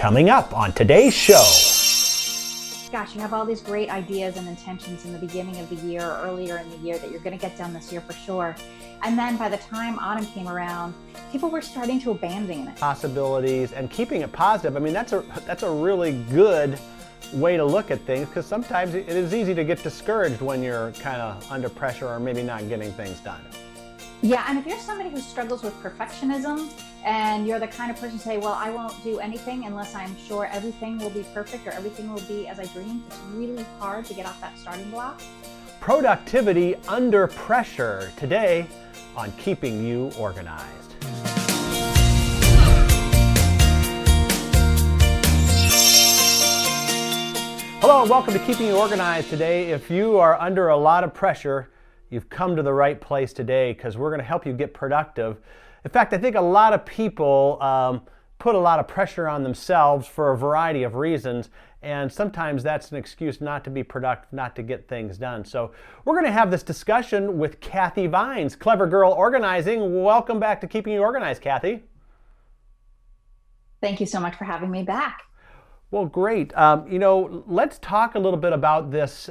Coming up on today's show. Gosh, you have all these great ideas and intentions in the beginning of the year or earlier in the year that you're going to get done this year for sure. And then by the time autumn came around, people were starting to abandon it. Possibilities and keeping it positive. I mean, that's a really good way to look at things, because sometimes it is easy to get discouraged when you're kind of under pressure or maybe not getting things done. Yeah, and if you're somebody who struggles with perfectionism and you're the kind of person to say, well, I won't do anything unless I'm sure everything will be perfect or everything will be as I dreamed, it's really hard to get off that starting block. Productivity under pressure today on Keeping You Organized. Hello and welcome to Keeping You Organized today. If you are under a lot of pressure, you've come to the right place today, because we're going to help you get productive. In fact, I think a lot of people put a lot of pressure on themselves for a variety of reasons, and sometimes that's an excuse not to be productive, not to get things done. So we're going to have this discussion with Kathy Vines, Clever Girl Organizing. Welcome back to Keeping You Organized, Kathy. Thank you so much for having me back. Well, great. Let's talk a little bit about this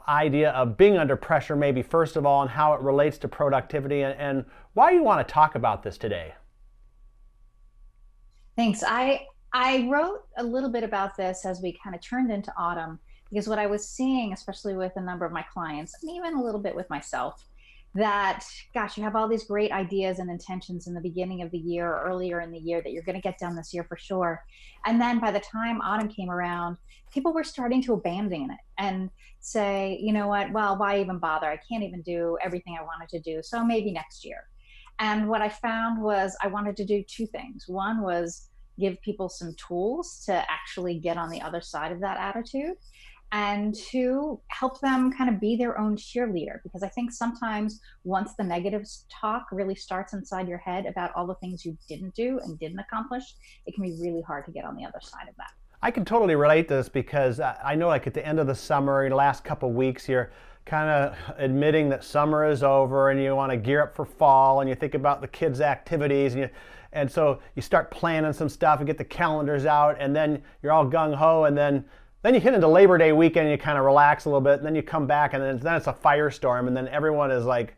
idea of being under pressure, maybe first of all, and how it relates to productivity, and why you want to talk about this today. Thanks. I wrote a little bit about this as we kind of turned into autumn, because what I was seeing, especially with a number of my clients, and even a little bit with myself, that, gosh, you have all these great ideas and intentions in the beginning of the year or earlier in the year that you're going to get done this year for sure. And then by the time autumn came around, people were starting to abandon it and say, you know what, well, why even bother? I can't even do everything I wanted to do, so maybe next year. And what I found was I wanted to do two things. One was give people some tools to actually get on the other side of that attitude, and two, help them kind of be their own cheerleader. Because I think sometimes once the negative talk really starts inside your head about all the things you didn't do and didn't accomplish, it can be really hard to get on the other side of that. I can totally relate to this, because I know, like, at the end of the summer, the last couple of weeks, you're kind of admitting that summer is over and you want to gear up for fall, and you think about the kids' activities, and so you start planning some stuff and get the calendars out, and then you're all gung-ho, and then you hit into Labor Day weekend and you kind of relax a little bit, and then you come back, and then it's a firestorm, and then everyone is like,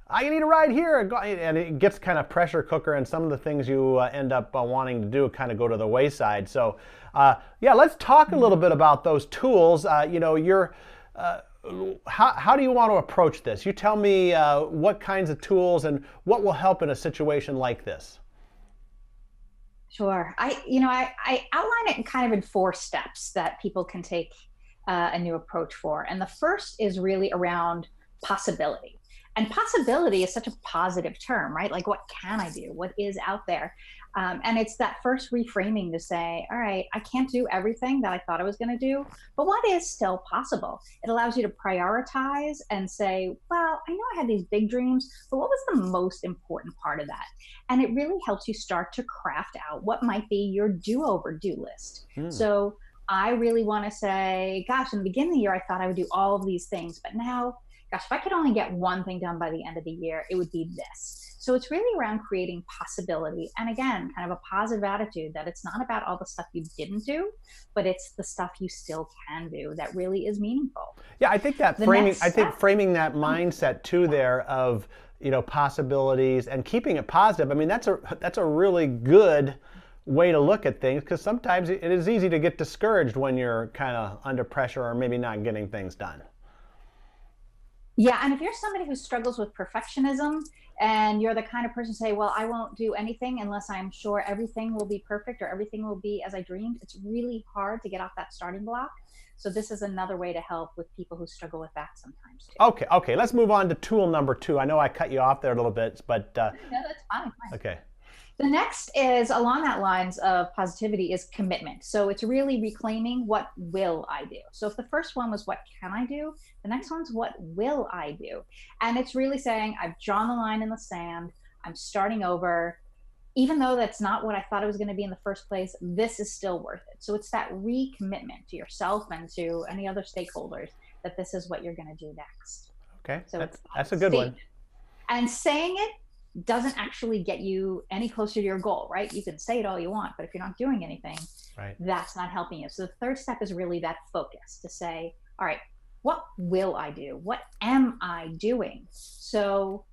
I need a ride here, and it gets kind of pressure cooker, and some of the things you end up wanting to do kind of go to the wayside. So let's talk a little bit about those tools. How do you want to approach this? You tell me what kinds of tools and what will help in a situation like this. Sure. I outline it kind of in 4 steps that people can take a new approach for. And the first is really around possibility. And possibility is such a positive term, right? Like, what can I do? What is out there? And it's that first reframing to say, all right, I can't do everything that I thought I was going to do, but what is still possible? It allows you to prioritize and say, well, I know I had these big dreams, but what was the most important part of that? And it really helps you start to craft out what might be your do-over list. So I really want to say, gosh, in the beginning of the year, I thought I would do all of these things, but now, gosh, if I could only get one thing done by the end of the year, it would be this. So it's really around creating possibility. And again, kind of a positive attitude that it's not about all the stuff you didn't do, but it's the stuff you still can do that really is meaningful. Yeah, I think that framing that mindset too there of, possibilities and keeping it positive. I mean, that's a really good way to look at things, because sometimes it is easy to get discouraged when you're kind of under pressure or maybe not getting things done. Yeah, and if you're somebody who struggles with perfectionism and you're the kind of person to say, well, I won't do anything unless I'm sure everything will be perfect or everything will be as I dreamed, it's really hard to get off that starting block. So this is another way to help with people who struggle with that sometimes too. Okay, let's move on to tool number 2. I know I cut you off there a little bit, but No, that's fine. Okay. The next is, along that lines of positivity, is commitment. So it's really reclaiming what will I do. So if the first one was what can I do, the next one's what will I do? And it's really saying, I've drawn the line in the sand, I'm starting over. Even though that's not what I thought it was going to be in the first place, this is still worth it. So it's that recommitment to yourself and to any other stakeholders that this is what you're going to do next. Okay, so that's a good one. And saying it doesn't actually get you any closer to your goal, right? You can say it all you want, but if you're not doing anything, Right. that's not helping you. So the third step is really that focus to say, all right, what will I do? What am I doing? So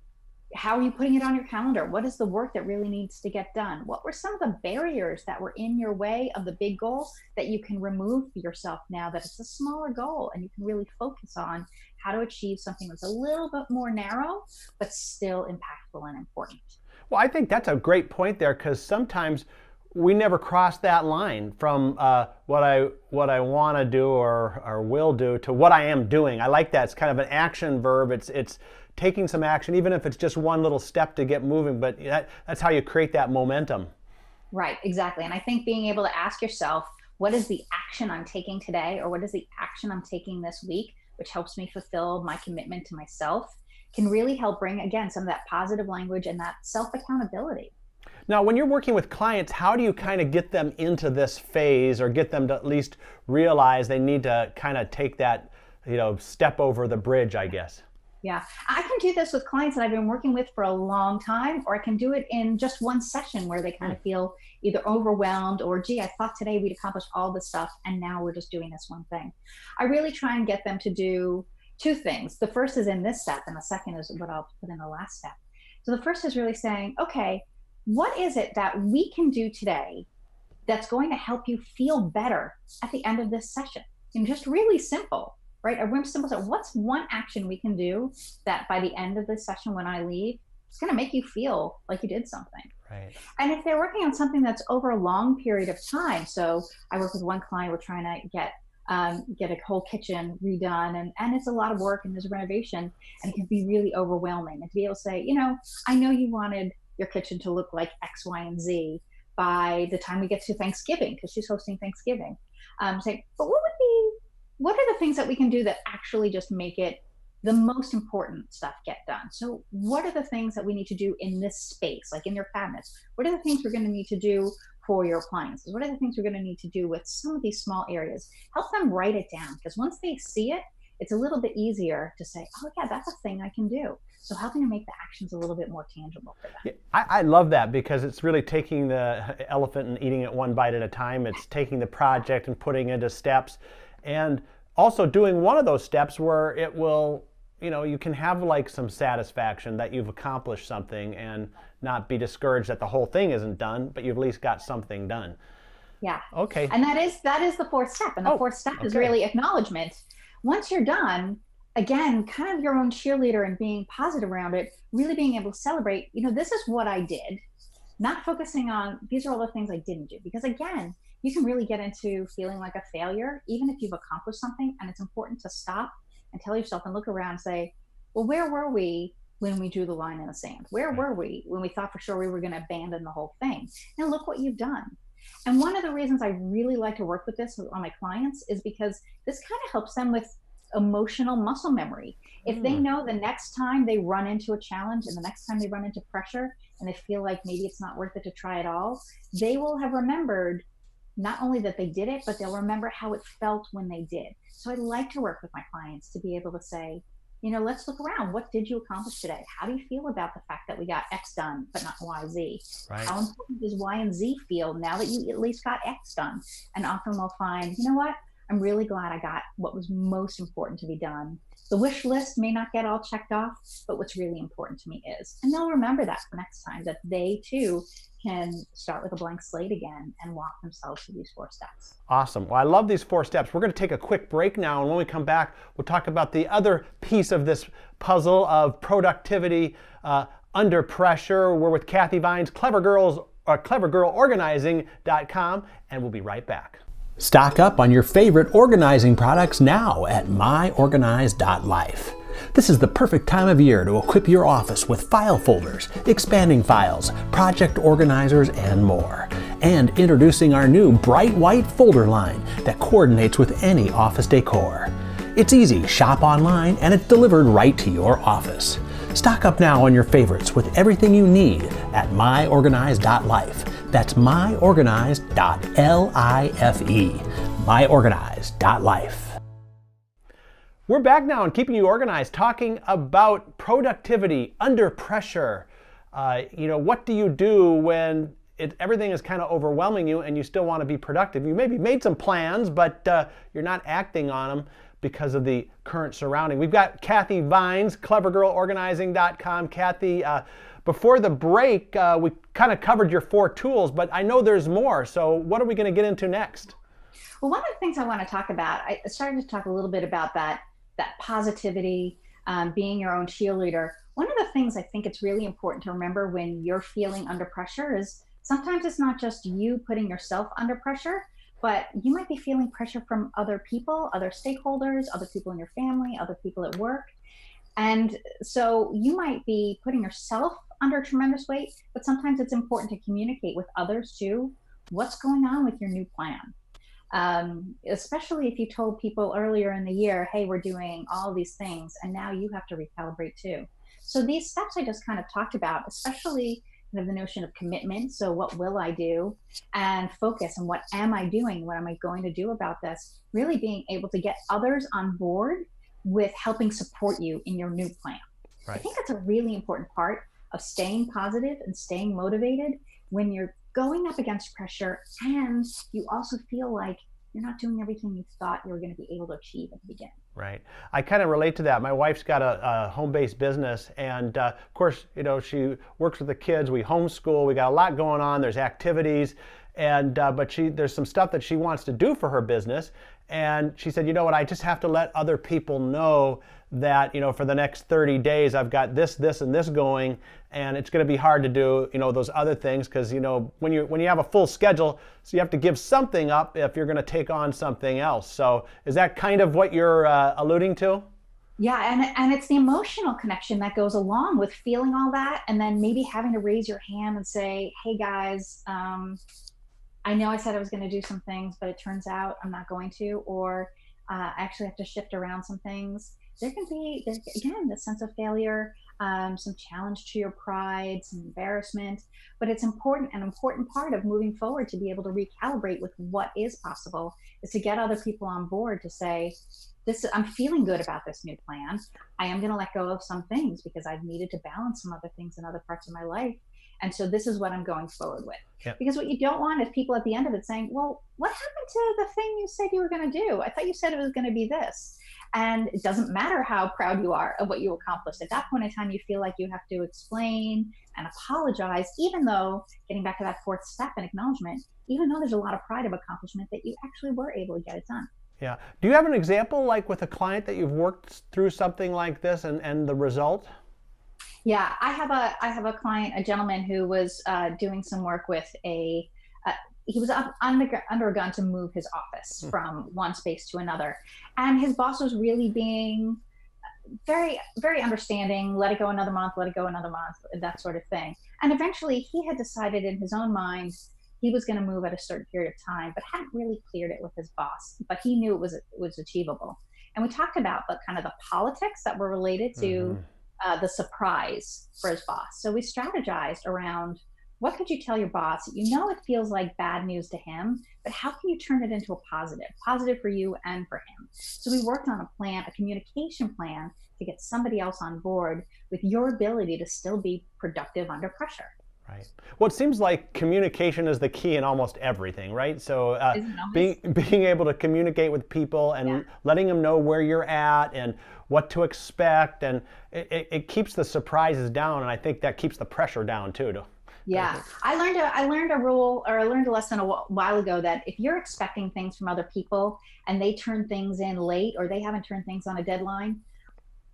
how are you putting it on your calendar? What is the work that really needs to get done? What were some of the barriers that were in your way of the big goal that you can remove for yourself now that it's a smaller goal, and you can really focus on how to achieve something that's a little bit more narrow, but still impactful and important? Well, I think that's a great point there, because sometimes we never cross that line from what I want to do or will do to what I am doing. I like that. It's kind of an action verb. It's taking some action, even if it's just one little step to get moving. But that's how you create that momentum. Right, exactly. And I think being able to ask yourself, what is the action I'm taking today, or what is the action I'm taking this week, which helps me fulfill my commitment to myself, can really help bring, again, some of that positive language and that self accountability. Now, when you're working with clients, how do you kind of get them into this phase, or get them to at least realize they need to kind of take that, step over the bridge, I guess? Yeah, I can do this with clients that I've been working with for a long time, or I can do it in just one session where they kind of feel either overwhelmed or, gee, I thought today we'd accomplished all this stuff and now we're just doing this one thing. I really try and get them to do two things. The first is in this step, and the second is what I'll put in the last step. So the first is really saying, okay, what is it that we can do today that's going to help you feel better at the end of this session? And just really simple. Right? A really simple. So what's one action we can do that by the end of this session, when I leave, it's going to make you feel like you did something. Right. And if they're working on something that's over a long period of time, so I work with one client, we're trying to get a whole kitchen redone, and it's a lot of work, and there's a renovation, and it can be really overwhelming. And to be able to say, I know you wanted your kitchen to look like X, Y, and Z by the time we get to Thanksgiving, because she's hosting Thanksgiving. Say, but what are the things that we can do that actually just make it the most important stuff get done? So what are the things that we need to do in this space, like in your cabinets? What are the things we're going to need to do for your appliances? What are the things we're going to need to do with some of these small areas? Help them write it down, because once they see it, it's a little bit easier to say, oh yeah, that's a thing I can do. So helping to make the actions a little bit more tangible for them. Yeah, I love that, because it's really taking the elephant and eating it one bite at a time. It's taking the project and putting it into steps, and also doing one of those steps where it will, you can have like some satisfaction that you've accomplished something, and not be discouraged that the whole thing isn't done, but you've at least got something done. Yeah. Okay. And that is the fourth step. And the fourth step is really acknowledgement. Once you're done, again, kind of your own cheerleader and being positive around it, really being able to celebrate, this is what I did, not focusing on these are all the things I didn't do. Because again, you can really get into feeling like a failure, even if you've accomplished something. And it's important to stop and tell yourself and look around and say, well, where were we when we drew the line in the sand? Where were we when we thought for sure we were going to abandon the whole thing? And look what you've done. And one of the reasons I really like to work with this on my clients is because this kind of helps them with emotional muscle memory. If they know the next time they run into a challenge, and the next time they run into pressure, and they feel like maybe it's not worth it to try at all, they will have remembered not only that they did it, but they'll remember how it felt when they did. So I like to work with my clients to be able to say, let's look around. What did you accomplish today? How do you feel about the fact that we got X done, but not Y, Z? Right. How important does Y and Z feel now that you at least got X done? And often they'll find, what? I'm really glad I got what was most important to be done. The wish list may not get all checked off, but what's really important to me is. And they'll remember that for next time, that they too can start with a blank slate again and walk themselves through these 4 steps. Awesome. Well, I love these 4 steps. We're going to take a quick break now, and when we come back, we'll talk about the other piece of this puzzle of productivity under pressure. We're with Kathy Vines, clevergirlorganizing.com, and we'll be right back. Stock up on your favorite organizing products now at myorganize.life. This is the perfect time of year to equip your office with file folders, expanding files, project organizers, and more. And introducing our new bright white folder line that coordinates with any office decor. It's easy, shop online, and it's delivered right to your office. Stock up now on your favorites with everything you need at myorganize.life. That's myorganize.life. myorganize.life. We're back now and keeping you organized, talking about productivity under pressure. What do you do when everything is kind of overwhelming you and you still want to be productive? You maybe made some plans, but you're not acting on them because of the current surrounding. We've got Kathy Vines, clevergirlorganizing.com. Kathy, before the break, we kind of covered your 4 tools, but I know there's more. So what are we going to get into next? Well, one of the things I want to talk about, I started to talk a little bit about that positivity, being your own cheerleader. One of the things I think it's really important to remember when you're feeling under pressure is sometimes it's not just you putting yourself under pressure, but you might be feeling pressure from other people, other stakeholders, other people in your family, other people at work. And so you might be putting yourself under tremendous weight, but sometimes it's important to communicate with others too. What's going on with your new plan? Especially if you told people earlier in the year, hey, we're doing all these things, and now you have to recalibrate too. So these steps I just kind of talked about, especially kind of the notion of commitment. So what will I do? And focus on what am I doing? What am I going to do about this? Really being able to get others on board with helping support you in your new plan. Right. I think that's a really important part of staying positive and staying motivated when you're going up against pressure and you also feel like you're not doing everything you thought you were going to be able to achieve at the beginning. Right. I kind of relate to that. My wife's got a home-based business, and of course, she works with the kids. We homeschool. We got a lot going on. There's activities, and but there's some stuff that she wants to do for her business. And she said, you know what? I just have to let other people know that for the next 30 days I've got this, and this going, and it's going to be hard to do those other things because when you have a full schedule, so you have to give something up if you're going to take on something else. So is that kind of what you're alluding to? Yeah, and it's the emotional connection that goes along with feeling all that, and then maybe having to raise your hand and say, hey guys, I know I said I was going to do some things, but it turns out I'm not going to, or I actually have to shift around some things. There can be, again, the sense of failure, some challenge to your pride, some embarrassment, but it's important. An important part of moving forward to be able to recalibrate with what is possible is to get other people on board to say, I'm feeling good about this new plan. I am going to let go of some things because I've needed to balance some other things in other parts of my life. And so this is what I'm going forward with. Yep. Because what you don't want is people at the end of it saying, well, what happened to the thing you said you were going to do? I thought you said it was going to be this. And it doesn't matter how proud you are of what you accomplished. At that point in time, you feel like you have to explain and apologize, even though, getting back to that 4th step and acknowledgement, even though there's a lot of pride of accomplishment that you actually were able to get it done. Yeah. Do you have an example like with a client that you've worked through something like this and the result? Yeah, I have a client, a gentleman who was doing some work with he was undergone to move his office from one space to another, and his boss was really being very, very understanding. Let it go another month, let it go another month, that sort of thing. And eventually, he had decided in his own mind he was going to move at a certain period of time, but hadn't really cleared it with his boss. But he knew it was achievable. And we talked about the kind of the politics that were related to the surprise for his boss. So we strategized around, what could you tell your boss? It feels like bad news to him, but how can you turn it into a positive for you and for him? So we worked on a communication plan to get somebody else on board with your ability to still be productive under pressure. Right. Well, it seems like communication is the key in almost everything, right? So being able to communicate with people and letting them know where you're at and what to expect, and it keeps the surprises down, and I think that keeps the pressure down too. Yeah, I learned a rule, or I learned a lesson a while ago, that if you're expecting things from other people and they turn things in late, or they haven't turned things on a deadline,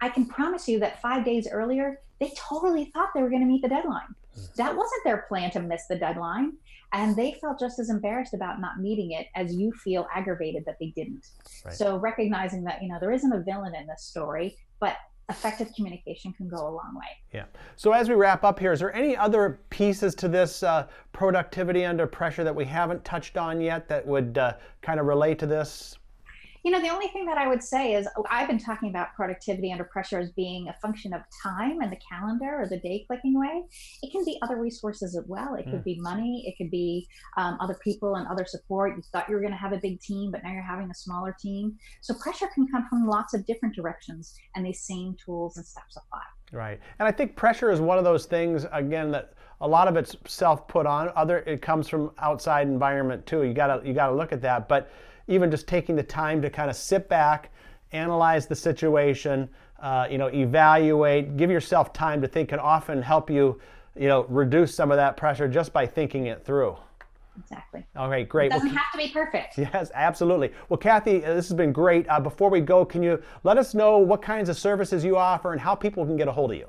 I can promise you that 5 days earlier, they totally thought they were going to meet the deadline. That wasn't their plan to miss the deadline. And they felt just as embarrassed about not meeting it as you feel aggravated that they didn't. Right. So recognizing that, there isn't a villain in this story, but effective communication can go a long way. Yeah. So as we wrap up here, is there any other pieces to this productivity under pressure that we haven't touched on yet that would kind of relate to this? The only thing that I would say is, I've been talking about productivity under pressure as being a function of time and the calendar or the day clicking away. It can be other resources as well. It could be money. It could be other people and other support. You thought you were going to have a big team, but now you're having a smaller team. So pressure can come from lots of different directions, and these same tools and steps apply. Right. And I think pressure is one of those things, again, that a lot of it's self-put on. It comes from outside environment too. You gotta look at that. But even just taking the time to kind of sit back, analyze the situation, evaluate, give yourself time to think can often help you, reduce some of that pressure just by thinking it through. Exactly. All right, great. It doesn't have to be perfect. Yes, absolutely. Well, Kathy, this has been great. Before we go, can you let us know what kinds of services you offer and how people can get a hold of you?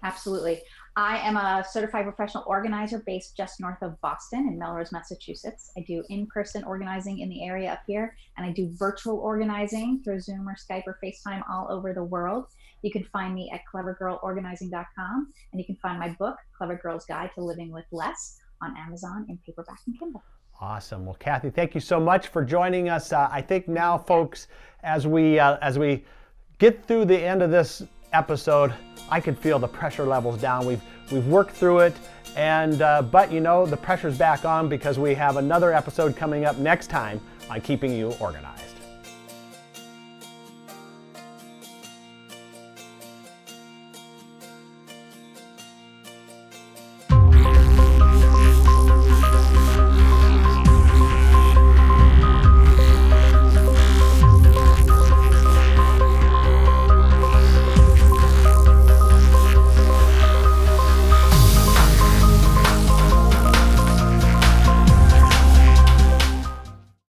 Absolutely. I am a certified professional organizer based just north of Boston in Melrose, Massachusetts. I do in-person organizing in the area up here, and I do virtual organizing through Zoom or Skype or FaceTime all over the world. You can find me at clevergirlorganizing.com, and you can find my book, Clever Girl's Guide to Living with Less, on Amazon in paperback and Kindle. Awesome. Well, Kathy, thank you so much for joining us. I think now, folks, as we get through the end of this episode, I can feel the pressure levels down. We've worked through it, and but the pressure's back on because we have another episode coming up next time on Keeping You Organized.